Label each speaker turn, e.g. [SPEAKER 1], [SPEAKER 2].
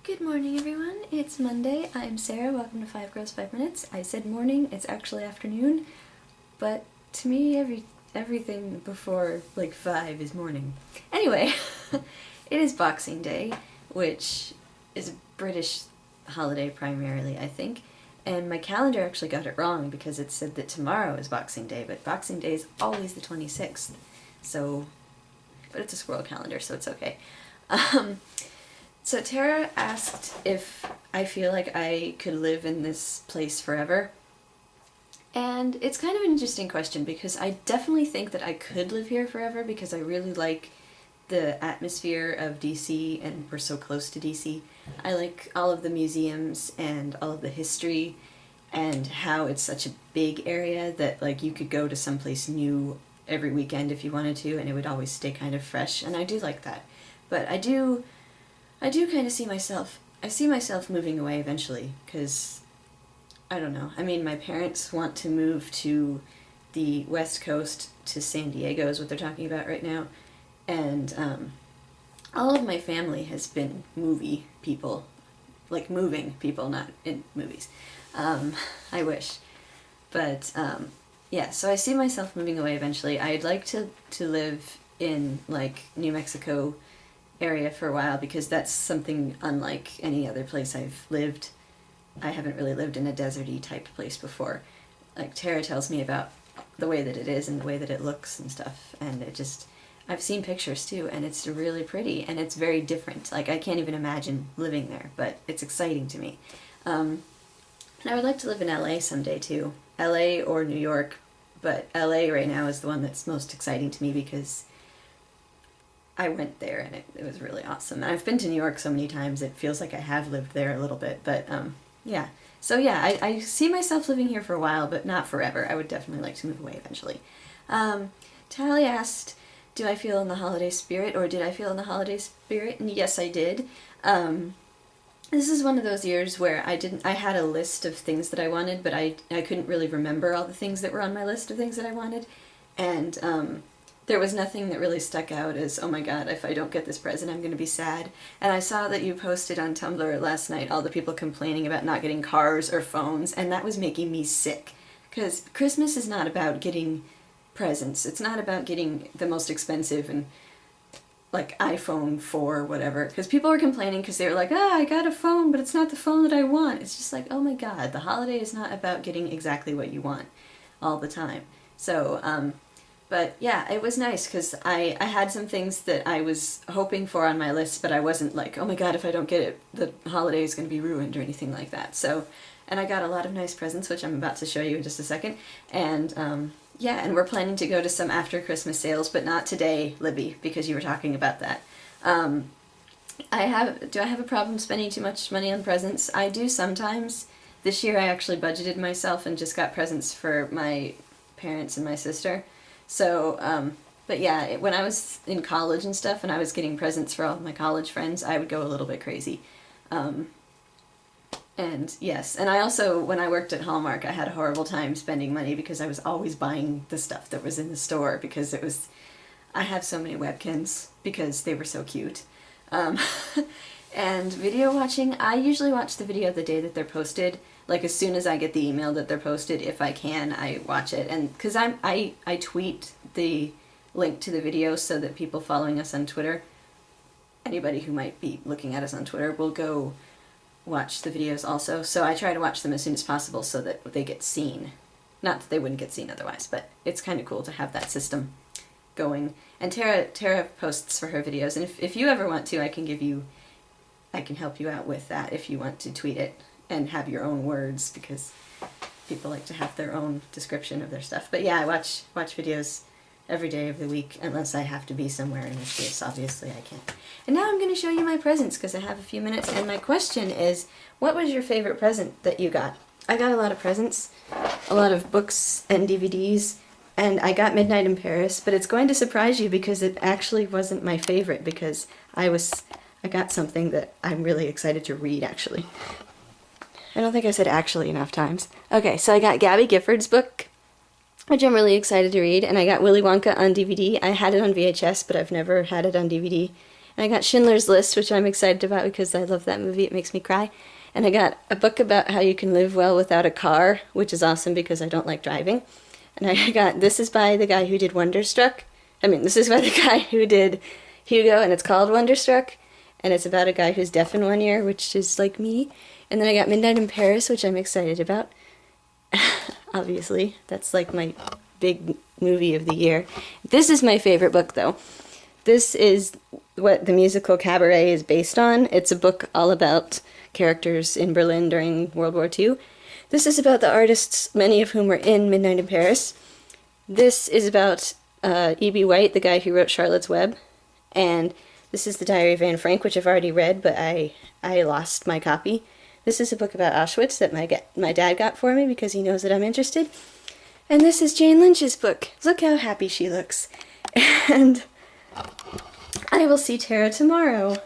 [SPEAKER 1] Good morning, everyone. It's Monday. I'm Sarah. Welcome to 5 Girls 5 Minutes. I said morning. It's actually afternoon, but to me, everything before like 5 is morning. Anyway, it is Boxing Day, which is a British holiday primarily, I think. And my calendar actually got it wrong because it said that tomorrow is Boxing Day, but Boxing Day is always the 26th. So, but it's a squirrel calendar, so it's okay. So Tara asked if I feel like I could live in this place forever. And it's kind of an interesting question because I definitely think that I could live here forever because I really like the atmosphere of DC and we're so close to DC. I like all of the museums and all of the history and how it's such a big area that like you could go to someplace new every weekend if you wanted to and it would always stay kind of fresh, and I do like that. But I do kind of see myself moving away eventually, because, I don't know, I mean, my parents want to move to the West Coast, to San Diego is what they're talking about right now, and all of my family has been movie people, like moving people, not in movies. I wish. But, yeah, so I see myself moving away eventually. I'd like to live in, like, New Mexico area for a while because that's something unlike any other place I've lived. I haven't really lived in a deserty type place before. Like Tara tells me about the way that it is and the way that it looks and stuff, and it just, I've seen pictures too and it's really pretty and it's very different. Like I can't even imagine living there, but it's exciting to me. And I would like to live in LA someday too. LA or New York, but LA right now is the one that's most exciting to me because I went there and it was really awesome. And I've been to New York so many times, it feels like I have lived there a little bit, but yeah. So yeah, I see myself living here for a while, but not forever. I would definitely like to move away eventually. Tally asked, do I feel in the holiday spirit, or did I feel in the holiday spirit? And yes, I did. This is one of those years where I had a list of things that I wanted, but I couldn't really remember all the things that were on my list of things that I wanted. And there was nothing that really stuck out as, oh my god, if I don't get this present, I'm going to be sad. And I saw that you posted on Tumblr last night all the people complaining about not getting cars or phones, and that was making me sick. Because Christmas is not about getting presents. It's not about getting the most expensive and like iPhone 4 or whatever. Because people were complaining because they were like, I got a phone, but it's not the phone that I want. It's just like, oh my god, the holiday is not about getting exactly what you want all the time. So, but yeah, it was nice because I had some things that I was hoping for on my list, but I wasn't like, oh my god, if I don't get it, the holiday is going to be ruined or anything like that. So, and I got a lot of nice presents, which I'm about to show you in just a second. And yeah, and we're planning to go to some after Christmas sales, but not today, Libby, because you were talking about that. Do I have a problem spending too much money on presents? I do sometimes. This year I actually budgeted myself and just got presents for my parents and my sister. So, but yeah, when I was in college and stuff and I was getting presents for all of my college friends, I would go a little bit crazy. And yes, and I also, when I worked at Hallmark, I had a horrible time spending money because I was always buying the stuff that was in the store because I have so many Webkins because they were so cute. And video watching, I usually watch the video the day that they're posted. Like as soon as I get the email that they're posted, if I can, I watch it. And because I tweet the link to the video so that people following us on Twitter, anybody who might be looking at us on Twitter, will go watch the videos also. So I try to watch them as soon as possible so that they get seen. Not that they wouldn't get seen otherwise, but it's kind of cool to have that system going. And Tara posts for her videos, and if you ever want to, I can help you out with that if you want to tweet it and have your own words, because people like to have their own description of their stuff. But yeah, I watch videos every day of the week, unless I have to be somewhere, in which case, obviously, I can't. And now I'm going to show you my presents, because I have a few minutes, and my question is, what was your favorite present that you got? I got a lot of presents, a lot of books and DVDs, and I got Midnight in Paris, but it's going to surprise you because it actually wasn't my favorite, because I got something that I'm really excited to read, actually. I don't think I said actually enough times. Okay, so I got Gabby Gifford's book, which I'm really excited to read, and I got Willy Wonka on DVD. I had it on VHS, but I've never had it on DVD. And I got Schindler's List, which I'm excited about because I love that movie. It makes me cry. And I got a book about how you can live well without a car, which is awesome because I don't like driving. And I got, this is by the guy who did Wonderstruck. I mean, this is by the guy who did Hugo, and it's called Wonderstruck. And it's about a guy who's deaf in one ear, which is like me. And then I got Midnight in Paris, which I'm excited about. Obviously, that's like my big movie of the year. This is my favorite book, though. This is what the musical Cabaret is based on. It's a book all about characters in Berlin during World War II. This is about the artists, many of whom were in Midnight in Paris. This is about E.B. White, the guy who wrote Charlotte's Web. And this is the Diary of Anne Frank, which I've already read, but I lost my copy. This is a book about Auschwitz that my dad got for me because he knows that I'm interested. And this is Jane Lynch's book. Look how happy she looks. And I will see Tara tomorrow.